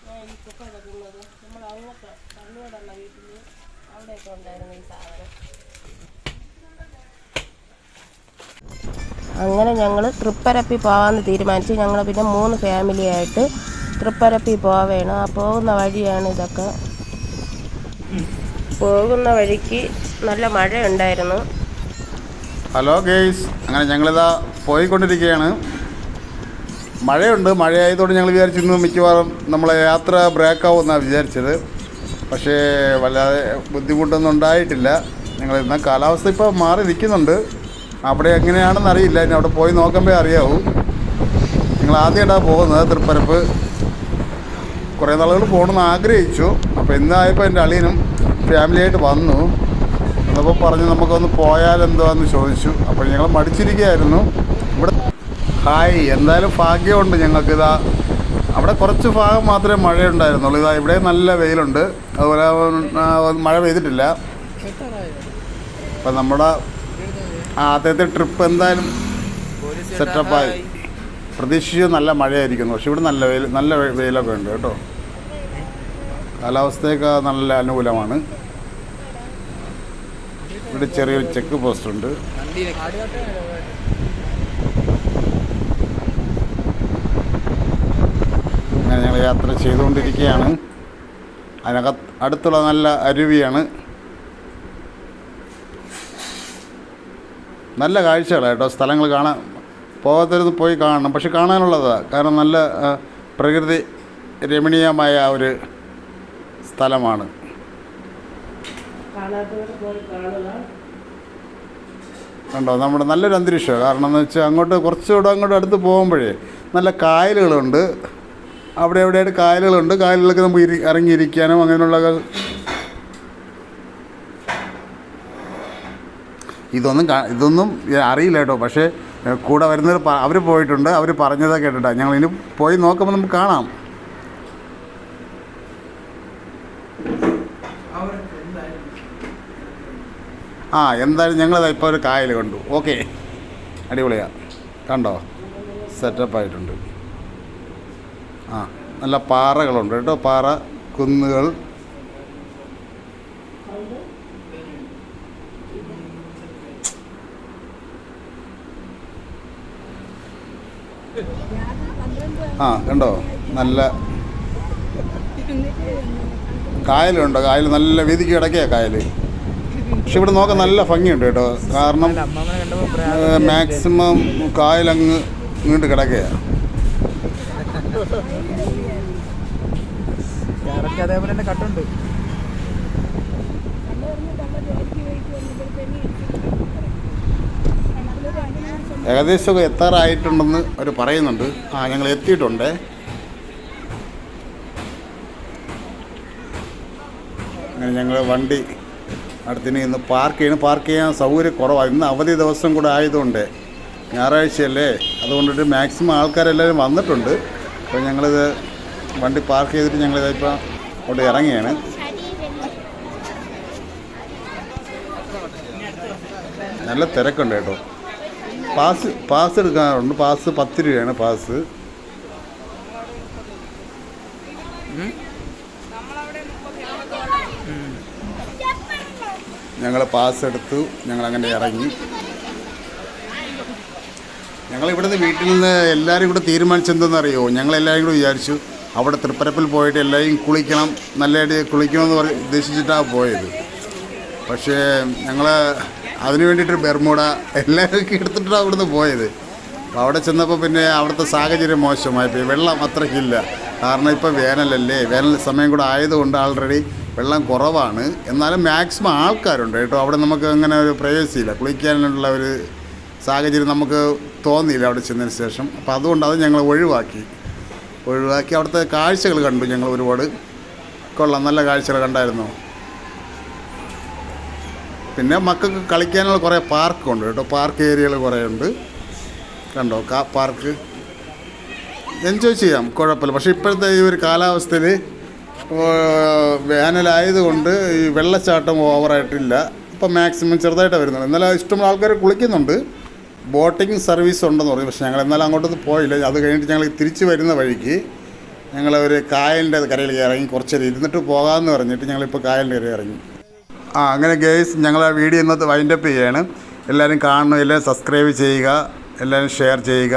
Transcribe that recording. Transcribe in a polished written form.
ഞാൻ ഈ കുപ്പ എടുക്കുന്നത് നമ്മൾ അങ്ങോട്ട് കണ്ണൂടുള്ള വീട്ടിൽ അവിടെയൊക്കെ ഉണ്ടായിരുന്നു ഈ സാധനം. അങ്ങനെ ഞങ്ങൾ തൃപ്പരപ്പി പോകാമെന്ന് തീരുമാനിച്ചു. ഞങ്ങൾ പിന്നെ 3 ഫാമിലിയായിട്ട് തൃപ്പരപ്പി പോവുകയാണ്. ആ പോകുന്ന വഴിയാണ് ഇതൊക്കെ. പോകുന്ന വഴിക്ക് നല്ല മഴ ഉണ്ടായിരുന്നു. ഹലോ ഗെയ്സ്, അങ്ങനെ ഞങ്ങളിതാ പോയിക്കൊണ്ടിരിക്കുകയാണ്. മഴയുണ്ട്. മഴയായതുകൊണ്ട് ഞങ്ങൾ വിചാരിച്ചു ഇന്ന് മിക്കവാറും നമ്മളെ യാത്ര ബ്രേക്കാവുമെന്നാണ് വിചാരിച്ചത്. പക്ഷേ വല്ലാതെ ബുദ്ധിമുട്ടൊന്നും ഉണ്ടായിട്ടില്ല. ഞങ്ങൾ ഇന്ന് കാലാവസ്ഥ ഇപ്പോൾ മാറി നിൽക്കുന്നുണ്ട്. അവിടെ എങ്ങനെയാണെന്ന് അറിയില്ല. ഇനി അവിടെ പോയി നോക്കുമ്പോൾ അറിയാവൂ. ഞങ്ങൾ ആദ്യമായിട്ടാണ് പോകുന്നത് തൃപ്പരപ്പ്. കുറേ നാളുകൾ പോകണമെന്ന് ആഗ്രഹിച്ചു. അപ്പോൾ ഇന്നായപ്പോൾ എൻ്റെ അളിയനും ഫാമിലിയായിട്ട് വന്നു. എന്നപ്പോൾ പറഞ്ഞ് നമുക്കൊന്ന് പോയാലെന്തുവാന്ന് ചോദിച്ചു. അപ്പോൾ ഞങ്ങൾ മടിച്ചിരിക്കുകയായിരുന്നു. ഇവിടെ ഹായ്, എന്തായാലും ഭാഗ്യമുണ്ട് ഞങ്ങൾക്കിതാ. അവിടെ കുറച്ച് ഭാഗം മാത്രമേ മഴയുണ്ടായിരുന്നുള്ളൂ. ഇതാ ഇവിടെ നല്ല വെയിലുണ്ട്. അതുപോലെ മഴ പെയ്തിട്ടില്ല. അപ്പം നമ്മുടെ ആദ്യത്തെ ട്രിപ്പ് എന്തായാലും സെറ്റപ്പായി. പ്രതീക്ഷിച്ച് നല്ല മഴയായിരിക്കുന്നു. പക്ഷെ ഇവിടെ നല്ല വെയിലൊക്കെ ഉണ്ട് കേട്ടോ. കാലാവസ്ഥയൊക്കെ നല്ല അനുകൂലമാണ്. ഇവിടെ ചെറിയൊരു ചെക്ക് പോസ്റ്റ് ഉണ്ട്. അങ്ങനെ ഞങ്ങൾ യാത്ര ചെയ്തുകൊണ്ടിരിക്കുകയാണ്. അടുത്തുള്ള നല്ല അരുവിയാണ്. നല്ല കാഴ്ചകളാണ് കേട്ടോ. സ്ഥലങ്ങൾ കാണാൻ പോകാത്തരുന്ന് പോയി കാണണം. പക്ഷെ കാണാനുള്ളതാണ്. കാരണം നല്ല പ്രകൃതി രമണീയമായ ഒരു സ്ഥലമാണ്. കണ്ടോ, നമ്മുടെ നല്ലൊരു അന്തരീക്ഷമാണ്. കാരണം എന്ന് വെച്ചാൽ കുറച്ചുകൂടെ അടുത്ത് പോകുമ്പോഴേ നല്ല കായലുകളുണ്ട്. അവിടെ എവിടെയായിട്ട് കായലുകളുണ്ട്. കായലുകളൊക്കെ നമുക്ക് ഇറങ്ങിയിരിക്കാനും അങ്ങനെയുള്ള ഇതൊന്നും അറിയില്ല കേട്ടോ. പക്ഷേ കൂടെ വരുന്നവർ അവർ പോയിട്ടുണ്ട്. അവർ പറഞ്ഞതൊക്കെ കേട്ടിട്ടാണ്. ഞങ്ങളിനി പോയി നോക്കുമ്പോൾ നമുക്ക് കാണാം. എന്തായാലും ഞങ്ങളതാ ഇപ്പോൾ ഒരു കായൽ കണ്ടു. ഓക്കെ, അടിപൊളിയാണ്. കണ്ടോ, സെറ്റപ്പായിട്ടുണ്ട്. നല്ല പാറകളുണ്ട് കേട്ടോ. പാറ കുന്നുകൾ. കണ്ടോ, നല്ല കായലുണ്ടോ. കായൽ നല്ല വീതിക്ക് കിടക്കുകയാണ് കായൽ. പക്ഷെ ഇവിടെ നോക്കാൻ നല്ല ഭംഗിയുണ്ട് കേട്ടോ. കാരണം മാക്സിമം കായലങ്ങ് നീണ്ട് കിടക്കുകയാണ്. അതേപോലെ തന്നെ കട്ടുണ്ട്. ഏകദേശമൊക്കെ എത്താറായിട്ടുണ്ടെന്ന് അവർ പറയുന്നുണ്ട്. ഞങ്ങൾ എത്തിയിട്ടുണ്ട്. അങ്ങനെ ഞങ്ങൾ വണ്ടി അടുത്തിന് ഇന്ന് പാർക്ക് ചെയ്യാൻ സൗകര്യം കുറവാണ്. ഇന്ന് അവധി ദിവസം കൂടെ ആയതുകൊണ്ട്, ഞായറാഴ്ചയല്ലേ, അതുകൊണ്ടിട്ട് മാക്സിമം ആൾക്കാരെല്ലാവരും വന്നിട്ടുണ്ട്. അപ്പോൾ ഞങ്ങളിത് വണ്ടി പാർക്ക് ചെയ്തിട്ട് ഞങ്ങളിതിപ്പോൾ അവിടെ ഇറങ്ങിയാണ്. നല്ല തിരക്കുണ്ട് കേട്ടോ. പാസ് എടുക്കാറുണ്ട്. പാസ് 10 രൂപയാണ് പാസ്. ഞങ്ങൾ പാസ് എടുത്തു. ഞങ്ങളങ്ങനെ ഇറങ്ങി. ഞങ്ങളിവിടുന്ന് വീട്ടിൽ നിന്ന് എല്ലാവരും കൂടെ തീരുമാനിച്ചെന്തെന്നറിയോ, ഞങ്ങളെല്ലാവരും കൂടെ വിചാരിച്ചു അവിടെ തൃപ്പരപ്പിൽ പോയിട്ട് എല്ലാവരും കുളിക്കണം, നല്ലതായിട്ട് കുളിക്കണമെന്ന് ഉദ്ദേശിച്ചിട്ടാണ് പോയത്. പക്ഷേ ഞങ്ങൾ അതിന് വേണ്ടിയിട്ട് ബെർമൂഡ എല്ലാവരും എടുത്തിട്ടാണ് അവിടുന്ന് പോയത്. അപ്പോൾ അവിടെ ചെന്നപ്പോൾ പിന്നെ അവിടുത്തെ സാഹചര്യം മോശമായിപ്പോയി. വെള്ളം അത്രയ്ക്കില്ല. കാരണം ഇപ്പോൾ വേനലല്ലേ, വേനൽ സമയം കൂടെ ആയതുകൊണ്ട് ആൾറെഡി വെള്ളം കുറവാണ്. എന്നാലും മാക്സിമം ആൾക്കാരുണ്ട് കേട്ടോ. അവിടെ നമുക്ക് അങ്ങനെ ഒരു പ്രവേശിയില്ല, കുളിക്കാനുള്ള ഒരു സാഹചര്യം നമുക്ക് തോന്നിയില്ല അവിടെ ചെന്നതിന് ശേഷം. അപ്പോൾ അതുകൊണ്ട് അത് ഞങ്ങൾ ഒഴിവാക്കി. അവിടുത്തെ കാഴ്ചകൾ കണ്ടു ഞങ്ങൾ ഒരുപാട്. കൊള്ളാം, നല്ല കാഴ്ചകൾ കണ്ടായിരുന്നു. പിന്നെ മക്കൾക്ക് കളിക്കാനുള്ള കുറേ പാർക്കുണ്ട് കേട്ടോ. പാർക്ക് ഏരിയകൾ കുറേ ഉണ്ട്. കണ്ടോ, പാർക്ക് എൻജോയ് ചെയ്യാം, കുഴപ്പമില്ല. പക്ഷേ ഇപ്പോഴത്തെ ഈ ഒരു കാലാവസ്ഥയിൽ വേനലായതുകൊണ്ട് ഈ വെള്ളച്ചാട്ടം ഓവറായിട്ടില്ല. ഇപ്പം മാക്സിമം ചെറുതായിട്ടാണ് വരുന്നത്. എന്നാലും ഇഷ്ടംപോലെ ആൾക്കാർ കുളിക്കുന്നുണ്ട്. ബോട്ടിങ് സർവീസ് ഉണ്ടെന്ന് പറഞ്ഞു. പക്ഷേ ഞങ്ങൾ എന്നാലും അങ്ങോട്ടൊന്നും പോയില്ല. അത് കഴിഞ്ഞിട്ട് ഞങ്ങൾ തിരിച്ച് വരുന്ന വഴിക്ക് ഞങ്ങൾ ഒരു കായലിൻ്റെ കരയിലേക്ക് ഇറങ്ങി കുറച്ച് ഇരുന്നിട്ട് പോകാമെന്ന് പറഞ്ഞിട്ട് ഞങ്ങളിപ്പോൾ കായലിൻ്റെ കരയിൽ ഇറങ്ങി. അങ്ങനെ ഗേയ്സ്, ഞങ്ങൾ ആ വീഡിയോ ഇന്നത്തെ വൈൻഡപ്പ് ചെയ്യുകയാണ്. എല്ലാവരും കാണണം, എല്ലാവരും സബ്സ്ക്രൈബ് ചെയ്യുക, എല്ലാവരും ഷെയർ ചെയ്യുക.